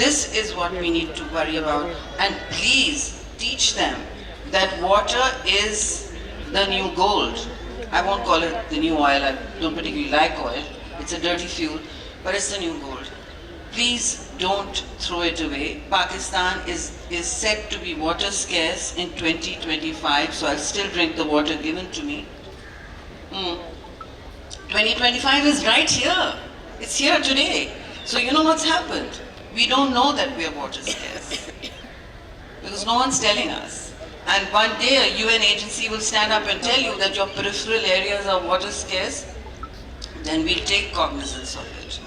This is what we need to worry about. And please teach them that water is the new gold. I won't call it the new oil. I don't particularly like oil. It's a dirty fuel, but it's the new gold. Please don't throw it away. Pakistan is said to be water scarce in 2025, so I'll still drink the water given to me. 2025 is right here. It's here today. So you know what's happened? We don't know that we are water scarce because no one's telling us. And one day a UN agency will stand up and tell you that your peripheral areas are water scarce, then we'll take cognizance of it.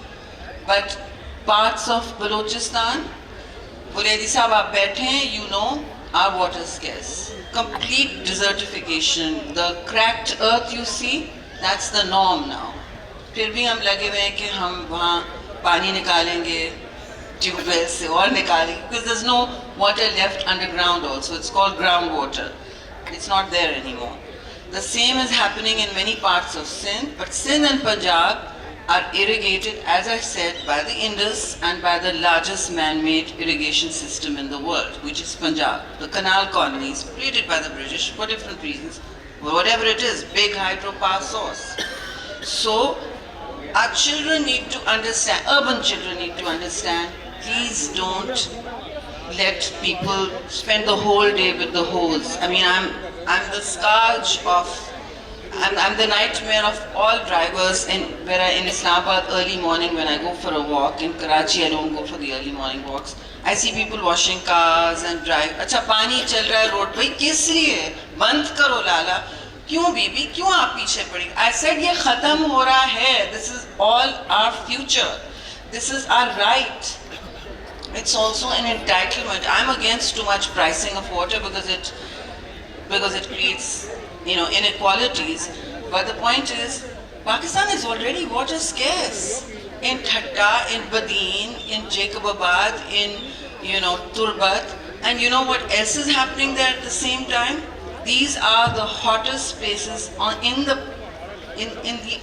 But parts of Balochistan, Buredi Sahab, aap baithe hain, you know, are water scarce. Complete desertification. The cracked earth you see, that's the norm now. फिर भी हम लगे हुए हैं कि हम वहाँ पानी निकालेंगे ट्यूबवेल से और निकालेंगे, because there's no water left underground also. It's called groundwater. It's not there anymore. The same is happening in many parts of Sindh, but Sindh and Punjab are irrigated, as I said, by the Indus and by the largest man-made irrigation system in the world, which is Punjab. The canal colonies created by the British for different reasons, whatever it is, big hydropower source. So our children need to understand, urban children need to understand, please don't let people spend the whole day with the hose. I mean, I'm the scourge of, I'm the nightmare of all drivers in Islamabad early morning when I go for a walk. In Karachi I don't go for the early morning walks. I see people washing cars and drive. अच्छा पानी चल रहा है road पे, किस लिए? बंद करो लाला. क्यों बीबी, क्यों आप पीछे पड़ी? I said ये खत्म हो रहा है. This is all our future. This is our right. It's also an entitlement. I'm against too much pricing of water because it creates, inequalities. But the point is, Pakistan is already water scarce. In Thatta, in Badin, in Jacobabad, in, Turbat. And you know what else is happening there at the same time? These are the hottest places in the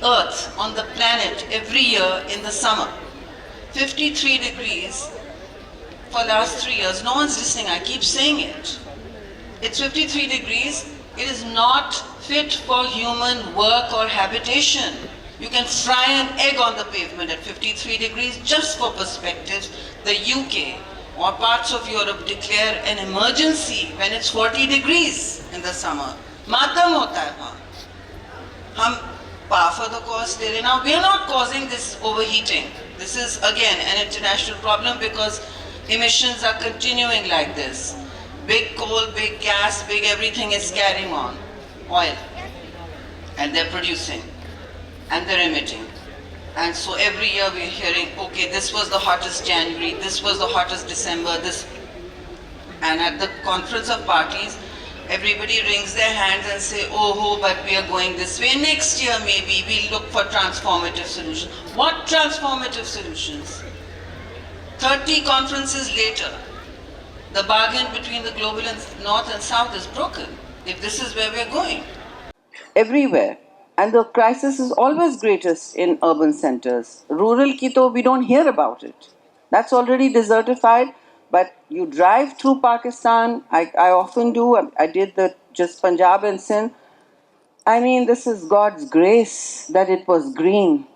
earth, on the planet, every year in the summer. 53 degrees for last 3 years. No one's listening, I keep saying it. It's 53 degrees. It is not fit for human work or habitation. You can fry an egg on the pavement at 53 degrees. Just for perspective, the UK or parts of Europe declare an emergency when it's 40 degrees in the summer. Matam hota hai wahan. Hum par for the cost there. Now we are not causing this overheating. This is again an international problem because emissions are continuing like this. Big coal, big gas, big everything is carrying on. Oil. And they're producing. And they're emitting. And so every year we're hearing, okay, this was the hottest January, this was the hottest December, this. And at the conference of parties, everybody wrings their hands and say, oh, but we are going this way. Next year maybe we'll look for transformative solutions. What transformative solutions? 30 conferences later, the bargain between the global and north and south is broken, if this is where we're going. Everywhere. And the crisis is always greatest in urban centers. Rural Quito, we don't hear about it. That's already desertified, but you drive through Pakistan, I often do, I did just Punjab and Sindh. I mean, this is God's grace that it was green.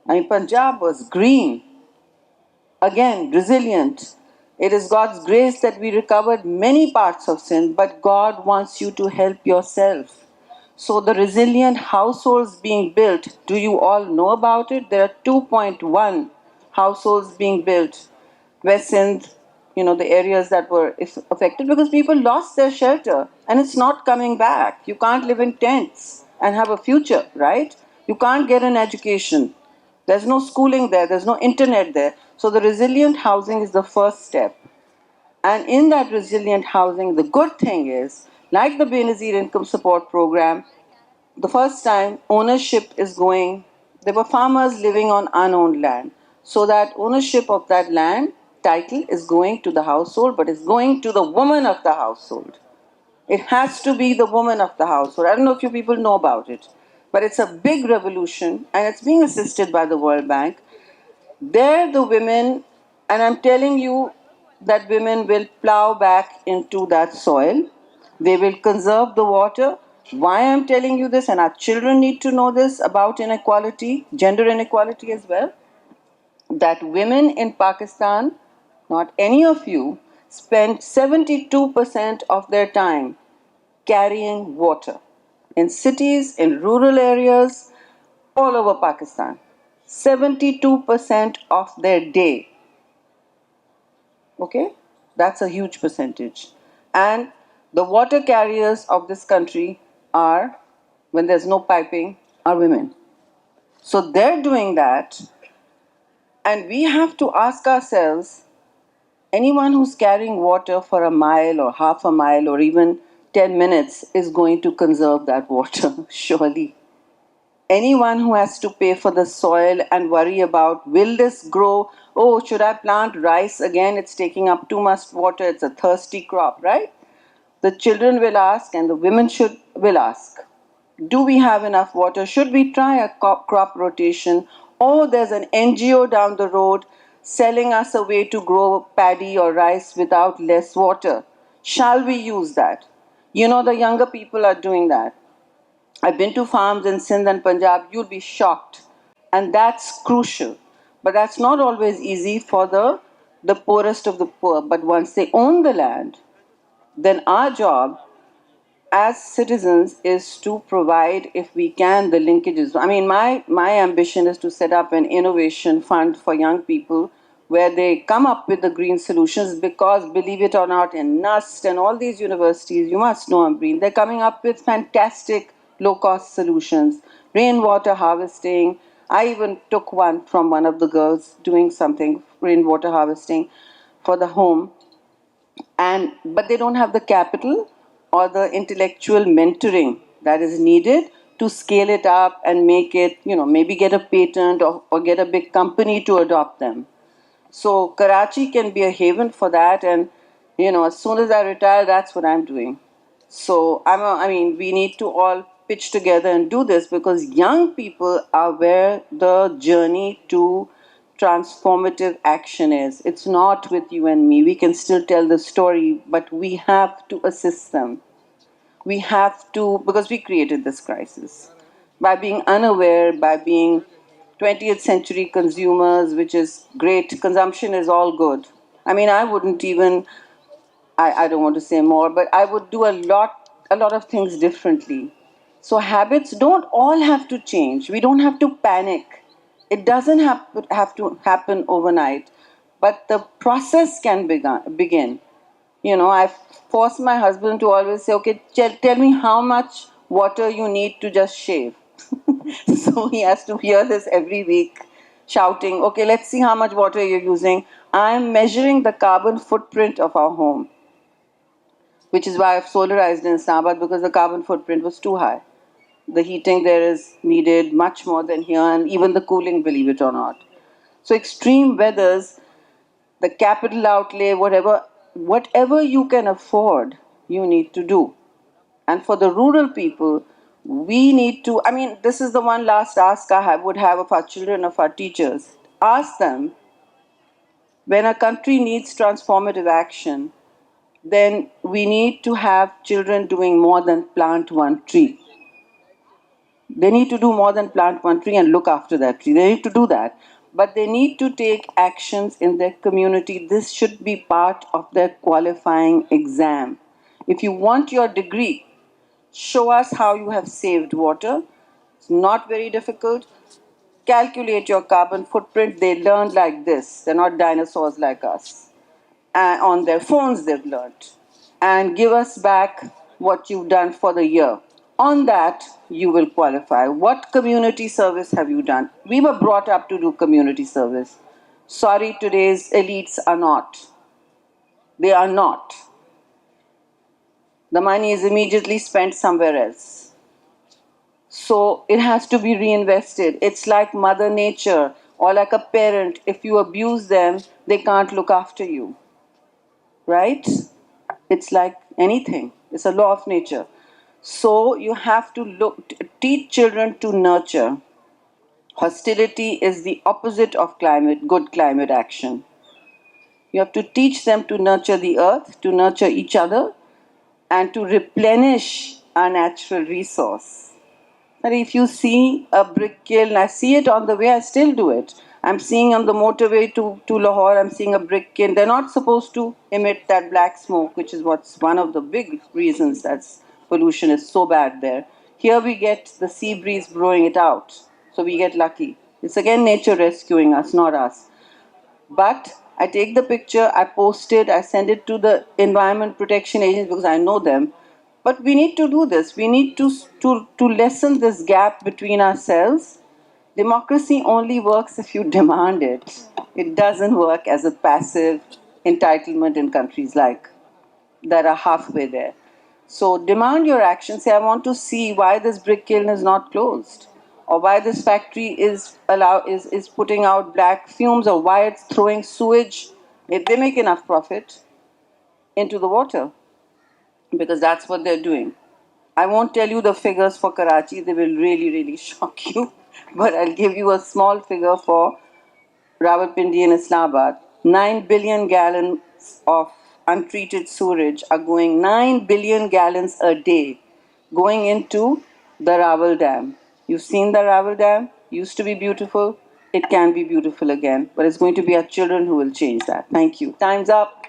I mean, Punjab was green. Again, resilient. It is God's grace that we recovered many parts of Sindh, but God wants you to help yourself. So the resilient households being built, do you all know about it? There are 2.1 households being built. West Sindh, the areas that were affected because people lost their shelter and it's not coming back. You can't live in tents and have a future, right? You can't get an education. There's no schooling there. There's no internet there. So the resilient housing is the first step. And in that resilient housing, the good thing is, like the Benazir Income Support Program, the first time ownership is going, there were farmers living on unowned land. So that ownership of that land, title is going to the household, but it's going to the woman of the household. It has to be the woman of the household. I don't know if you people know about it, but it's a big revolution and it's being assisted by the World Bank. There the women And I'm telling you that women will plow back into that soil. They will conserve the water. Why I'm telling you this, and our children need to know this about inequality, gender inequality as well, that women in Pakistan, not any of you, spend 72% of their time carrying water in cities, in rural areas, all over Pakistan. 72% of their day. Okay? That's a huge percentage. And the water carriers of this country are, when there's no piping, are women. So they're doing that, and we have to ask ourselves, anyone who's carrying water for a mile or half a mile or even 10 minutes is going to conserve that water, surely. Anyone who has to pay for the soil and worry about, will this grow? Oh, should I plant rice again? It's taking up too much water. It's a thirsty crop, right? The children will ask and the women will ask, do we have enough water? Should we try a crop rotation? Or there's an NGO down the road selling us a way to grow paddy or rice without less water. Shall we use that? You know, the younger people are doing that. I've been to farms in Sindh and Punjab, you'll be shocked. And that's crucial. But that's not always easy for the poorest of the poor. But once they own the land, then our job as citizens is to provide, if we can, the linkages. I mean, my ambition is to set up an innovation fund for young people where they come up with the green solutions, because believe it or not, in NUST and all these universities, you must know Ambreen, they're coming up with fantastic low cost solutions. Rainwater harvesting. I even took one from one of the girls doing something, rainwater harvesting for the home, and but they don't have the capital or the intellectual mentoring that is needed to scale it up and make it, maybe get a patent, or get a big company to adopt them. So Karachi can be a haven for that, and as soon as I retire, that's what I'm doing. So I mean, we need to all pitch together and do this, because young people are where the journey to transformative action is. It's not with you and me. We can still tell the story, but we have to assist them. We have to, because we created this crisis by being unaware, by being 20th century consumers, which is great. Consumption is all good. I mean, I wouldn't even, I don't want to say more, but I would do a lot of things differently. So habits don't all have to change. We don't have to panic. It doesn't have to happen overnight, but the process can begin. I force my husband to always say, okay, tell me how much water you need to just shave. So he has to hear this every week, shouting, okay, let's see how much water you're using. I'm measuring the carbon footprint of our home, which is why I've solarized in Islamabad, because the carbon footprint was too high. The heating there is needed much more than here, and even the cooling, believe it or not. So extreme weathers, the capital outlay, whatever you can afford, you need to do. And for the rural people, we need to, I mean, this is the one last ask would have of our children, of our teachers. Ask them, when a country needs transformative action, then we need to have children doing more than plant one tree. They need to do more than plant one tree and look after that tree. They need to do that. But they need to take actions in their community. This should be part of their qualifying exam. If you want your degree, show us how you have saved water. It's not very difficult. Calculate your carbon footprint. They learned like this. They're not dinosaurs like us. On their phones, they've learned. And give us back what you've done for the year. On that, you will qualify. What community service have you done? We were brought up to do community service. Sorry, today's elites are not. They are not. The money is immediately spent somewhere else. So it has to be reinvested. It's like Mother Nature or like a parent. If you abuse them, they can't look after you. Right? It's like anything. It's a law of nature. So you have to teach children to nurture. Hostility is the opposite of good climate action. You have to teach them to nurture the earth, to nurture each other, and to replenish our natural resource. And if you see a brick kiln, I see it on the way, I still do it. I'm seeing on the motorway to Lahore, I'm seeing a brick kiln. They're not supposed to emit that black smoke, which is what's one of the big reasons that pollution is so bad there. Here we get the sea breeze blowing it out, so we get lucky. It's again nature rescuing us, not us. But I take the picture, I post it, I send it to the Environment Protection Agency because I know them. But we need to do this. We need to lessen this gap between ourselves. Democracy only works if you demand it. It doesn't work as a passive entitlement in countries like that are halfway there. So demand your action. Say, I want to see why this brick kiln is not closed, or why this factory is putting out black fumes, or why it's throwing sewage. If they make enough profit into the water, because that's what they're doing. I won't tell you the figures for Karachi; they will really, really shock you. But I'll give you a small figure for Rawalpindi and Islamabad. 9 billion gallons of untreated sewage are going, 9 billion gallons a day going into the Rawal Dam. You've seen the Rawal Dam? Used to be beautiful. It can be beautiful again. But it's going to be our children who will change that. Thank you. Time's up.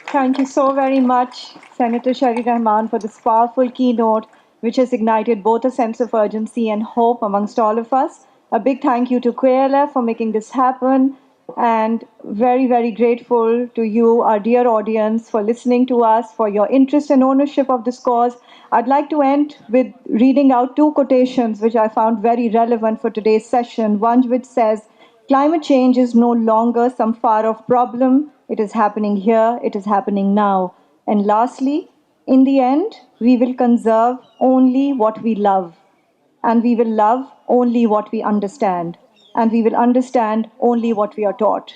Thank you so very much, Senator Sharri Rahman, for this powerful keynote, which has ignited both a sense of urgency and hope amongst all of us. A big thank you to QALF for making this happen, and very, very grateful to you, our dear audience, for listening to us, for your interest and ownership of this cause. I'd like to end with reading out two quotations which I found very relevant for today's session. One which says, "Climate change is no longer some far off problem. It is happening here, it is happening now." And lastly, in the end, we will conserve only what we love, and we will love only what we understand, and we will understand only what we are taught.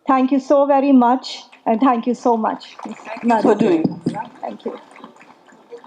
Thank you so very much, and thank you so much, Ms. Thank you for doing. Thank you.